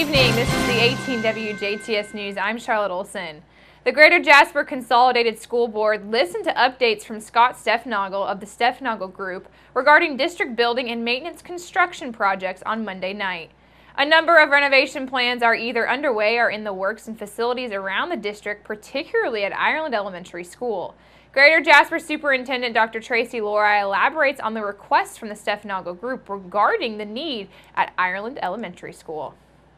evening. This is the 18 WJTS News. I'm Charlotte Olson. The Greater Jasper Consolidated School Board listened to updates from Scott Steffnagel of the Steffnagel Group regarding district building and maintenance construction projects on Monday night. A number of renovation plans are either underway or in the works in facilities around the district, particularly at Ireland Elementary School. Greater Jasper Superintendent Dr. Tracy Lori elaborates on the request from the Steffnagel Group regarding the need at Ireland Elementary School.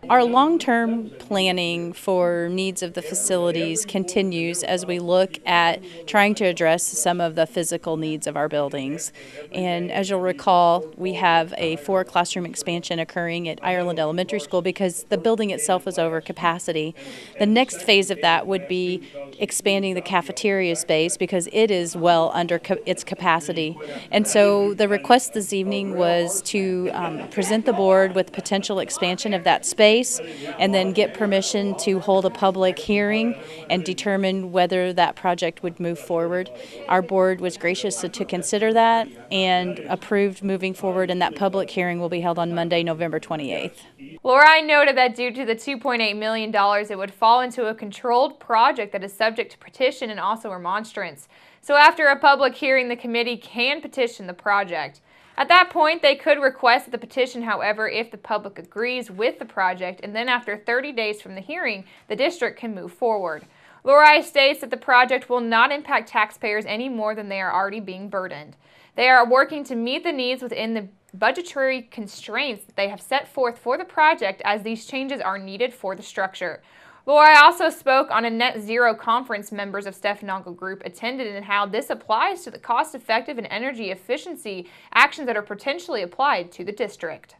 Our long-term planning for needs of the facilities continues as we look at trying to address some of the physical needs of our buildings. And as you'll recall, we have a 4-classroom expansion occurring at Ireland Elementary School because the building itself is over capacity. The next phase of that would be expanding the cafeteria space because it is well under its capacity. And so the request this evening was to present the board with potential expansion of that space and then get permission to hold a public hearing and determine whether that project would move forward. Our board was gracious to consider that and approved moving forward, and that public hearing will be held on Monday, November 28th. Lori noted that due to the $2.8 million, it would fall into a controlled project that is subject to petition and also remonstrance. So after a public hearing, the committee can petition the project. At that point, they could request the petition, however, if the public agrees with the project, and then after 30 days from the hearing, the district can move forward. Lori states that the project will not impact taxpayers any more than they are already being burdened. They are working to meet the needs within the budgetary constraints that they have set forth for the project, as these changes are needed for the structure. Lori also spoke on a net zero conference members of Steffnagel Group attended and how this applies to the cost-effective and energy efficiency actions that are potentially applied to the district.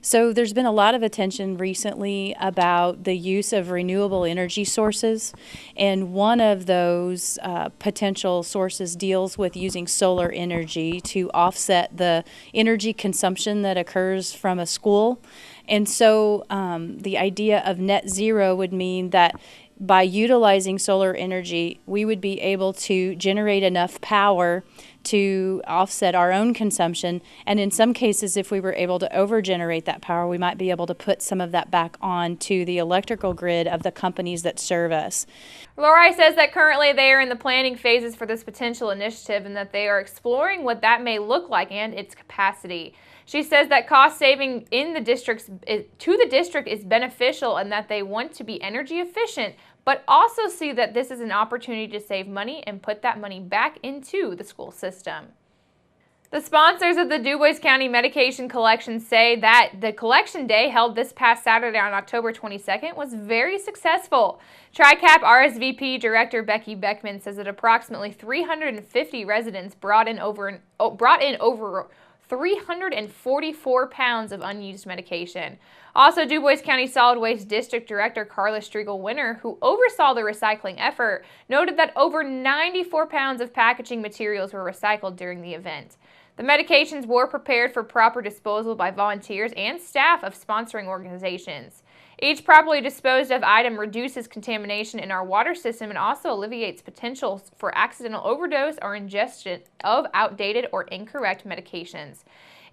So there's been a lot of attention recently about the use of renewable energy sources, and one of those potential sources deals with using solar energy to offset the energy consumption that occurs from a school. And so the idea of net zero would mean that by utilizing solar energy, we would be able to generate enough power to offset our own consumption, and in some cases, if we were able to over-generate that power, we might be able to put some of that back on to the electrical grid of the companies that serve us. Lori says that currently they are in the planning phases for this potential initiative and that they are exploring what that may look like and its capacity. She says that cost saving to the district is beneficial and that they want to be energy efficient, but also see that this is an opportunity to save money and put that money back into the school system. The sponsors of the Dubois County Medication Collection say that the collection day held this past Saturday on October 22nd was very successful. TRICAP RSVP Director Becky Beckman says that approximately 350 residents brought in over 344 pounds of unused medication. Also, Dubois County Solid Waste District Director Carla Striegel-Winter, who oversaw the recycling effort, noted that over 94 pounds of packaging materials were recycled during the event. The medications were prepared for proper disposal by volunteers and staff of sponsoring organizations. Each properly disposed of item reduces contamination in our water system and also alleviates potential for accidental overdose or ingestion of outdated or incorrect medications.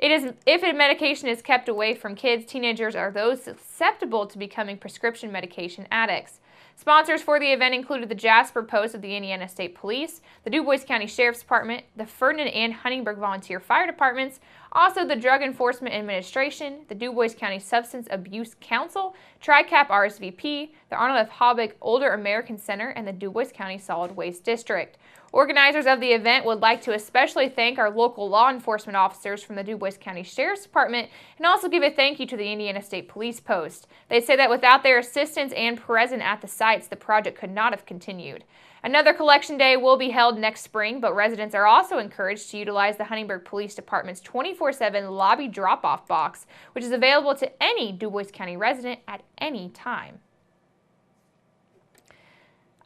If a medication is kept away from kids, teenagers, or those susceptible to becoming prescription medication addicts. Sponsors for the event included the Jasper Post of the Indiana State Police, the Dubois County Sheriff's Department, the Ferdinand and Huntingburg Volunteer Fire Departments, also the Drug Enforcement Administration, the Dubois County Substance Abuse Council, TRICAP RSVP, the Arnold F. Hobbick Older American Center, and the Dubois County Solid Waste District. Organizers of the event would like to especially thank our local law enforcement officers from the Dubois County Sheriff's Department and also give a thank you to the Indiana State Police Post. They say that without their assistance and presence at the sites, the project could not have continued. Another collection day will be held next spring, but residents are also encouraged to utilize the Huntingburg Police Department's 24/7 lobby drop-off box, which is available to any Dubois County resident at any time.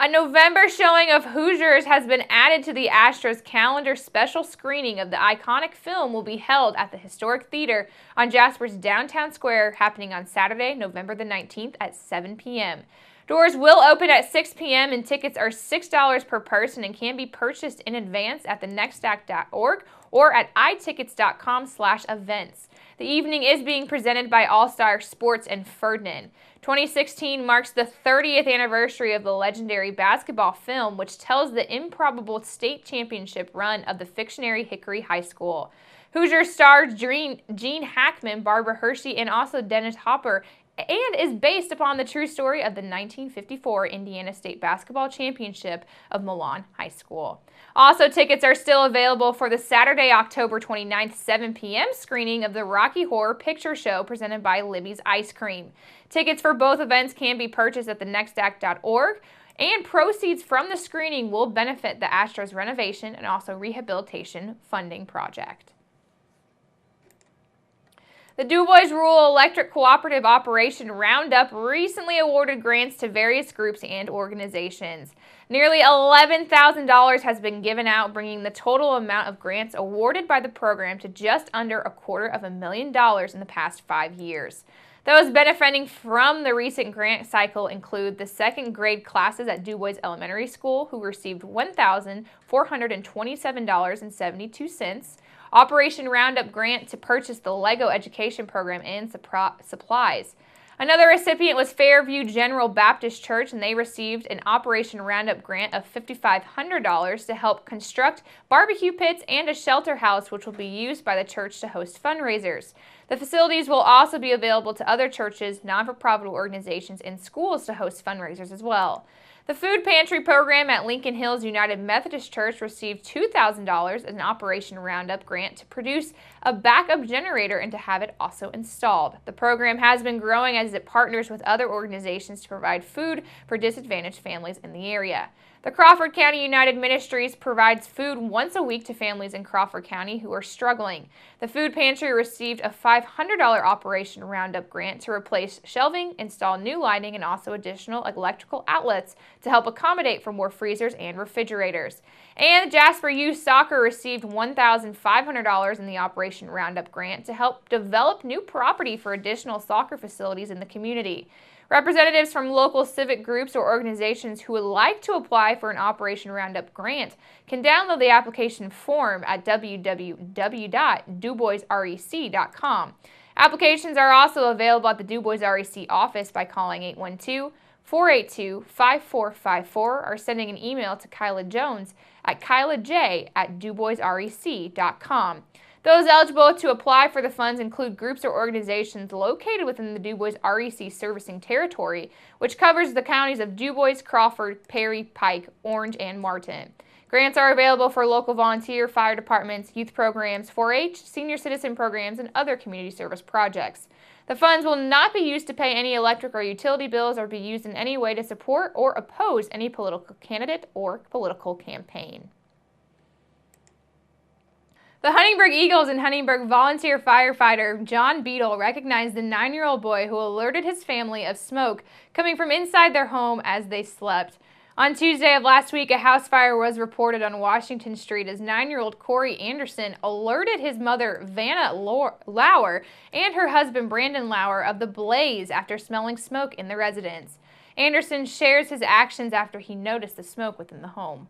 A November showing of Hoosiers has been added to the Astros calendar. Special screening of the iconic film will be held at the Historic Theater on Jasper's Downtown Square, happening on Saturday, November the 19th at 7 p.m. Doors will open at 6 p.m. and tickets are $6 per person and can be purchased in advance at thenextact.org or at itickets.com/events. The evening is being presented by All Star Sports in Ferdinand. 2016 marks the 30th anniversary of the legendary basketball film, which tells the improbable state championship run of the fictionary Hickory High School. Hoosier stars Gene Hackman, Barbara Hershey, and also Dennis Hopper, and is based upon the true story of the 1954 Indiana State Basketball Championship of Milan High School. Also, tickets are still available for the Saturday, October 29th, 7 p.m. screening of the Rocky Horror Picture Show presented by Libby's Ice Cream. Tickets for both events can be purchased at thenextact.org, and proceeds from the screening will benefit the Astros renovation and also rehabilitation funding project. The DuBois Rural Electric Cooperative Operation Roundup recently awarded grants to various groups and organizations. Nearly $11,000 has been given out, bringing the total amount of grants awarded by the program to just under $250,000 in the past 5 years. Those benefiting from the recent grant cycle include the second grade classes at DuBois Elementary School, who received $1,427.72, Operation Roundup grant to purchase the LEGO education program and supplies. Another recipient was Fairview General Baptist Church, and they received an Operation Roundup grant of $5,500 to help construct barbecue pits and a shelter house, which will be used by the church to host fundraisers. The facilities will also be available to other churches, non-for-profit organizations, and schools to host fundraisers as well. The food pantry program at Lincoln Hills United Methodist Church received $2,000 as an Operation Roundup grant to produce a backup generator and to have it also installed. The program has been growing as it partners with other organizations to provide food for disadvantaged families in the area. The Crawford County United Ministries provides food once a week to families in Crawford County who are struggling. The food pantry received a $500 Operation Roundup grant to replace shelving, install new lighting, and also additional electrical outlets to help accommodate for more freezers and refrigerators. And Jasper Youth Soccer received $1,500 in the Operation Roundup grant to help develop new property for additional soccer facilities in the community. Representatives from local civic groups or organizations who would like to apply for an Operation Roundup grant can download the application form at www.duboisrec.com. Applications are also available at the DuBois REC office by calling 812-482-5454 or sending an email to Kyla Jones at kylaj@duboisrec.com. Those eligible to apply for the funds include groups or organizations located within the DuBois REC servicing territory, which covers the counties of DuBois, Crawford, Perry, Pike, Orange, and Martin. Grants are available for local volunteer, fire departments, youth programs, 4-H, senior citizen programs, and other community service projects. The funds will not be used to pay any electric or utility bills or be used in any way to support or oppose any political candidate or political campaign. The Huntingburg Eagles and Huntingburg volunteer firefighter John Beadle recognized the 9-year-old boy who alerted his family of smoke coming from inside their home as they slept. On Tuesday of last week, a house fire was reported on Washington Street as 9-year-old Corey Anderson alerted his mother, Vanna Lauer, and her husband, Brandon Lauer, of the blaze after smelling smoke in the residence. Anderson shares his actions after he noticed the smoke within the home.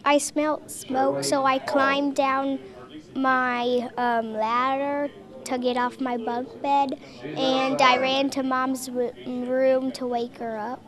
I smelled smoke, so I climbed down my ladder to get off my bunk bed, and I ran to Mom's room to wake her up.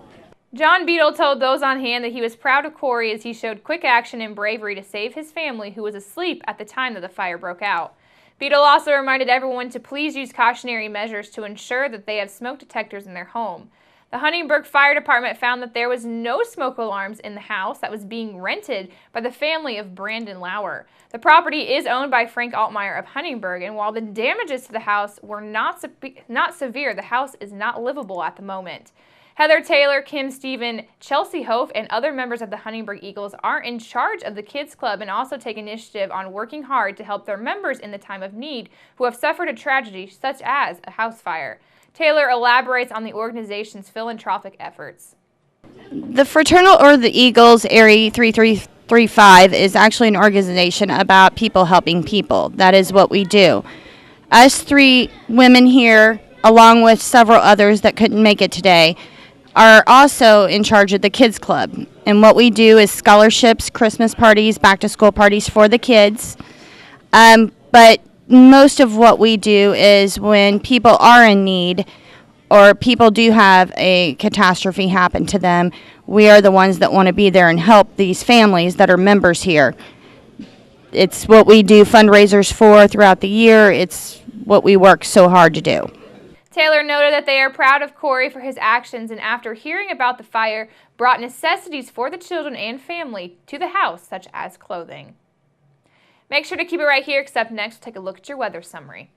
John Beadle told those on hand that he was proud of Corey as he showed quick action and bravery to save his family, who was asleep at the time that the fire broke out. Beadle also reminded everyone to please use cautionary measures to ensure that they have smoke detectors in their home. The Huntingburg Fire Department found that there was no smoke alarms in the house that was being rented by the family of Brandon Lauer. The property is owned by Frank Altmeyer of Huntingburg, and while the damages to the house were not severe, the house is not livable at the moment. Heather Taylor, Kim Stephen, Chelsea Hofe, and other members of the Huntingburg Eagles are in charge of the Kids Club and also take initiative on working hard to help their members in the time of need who have suffered a tragedy such as a house fire. Taylor elaborates on the organization's philanthropic efforts. The Fraternal Order of the Eagles, Area 3335, is actually an organization about people helping people. That is what we do. Us 3 women here, along with several others that couldn't make it today, are also in charge of the Kids Club. And what we do is scholarships, Christmas parties, back-to-school parties for the kids. But most of what we do is when people are in need or people do have a catastrophe happen to them, we are the ones that want to be there and help these families that are members here. It's what we do fundraisers for throughout the year. It's what we work so hard to do. Taylor noted that they are proud of Corey for his actions, and after hearing about the fire, brought necessities for the children and family to the house, such as clothing. Make sure to keep it right here, because up next, we'll take a look at your weather summary.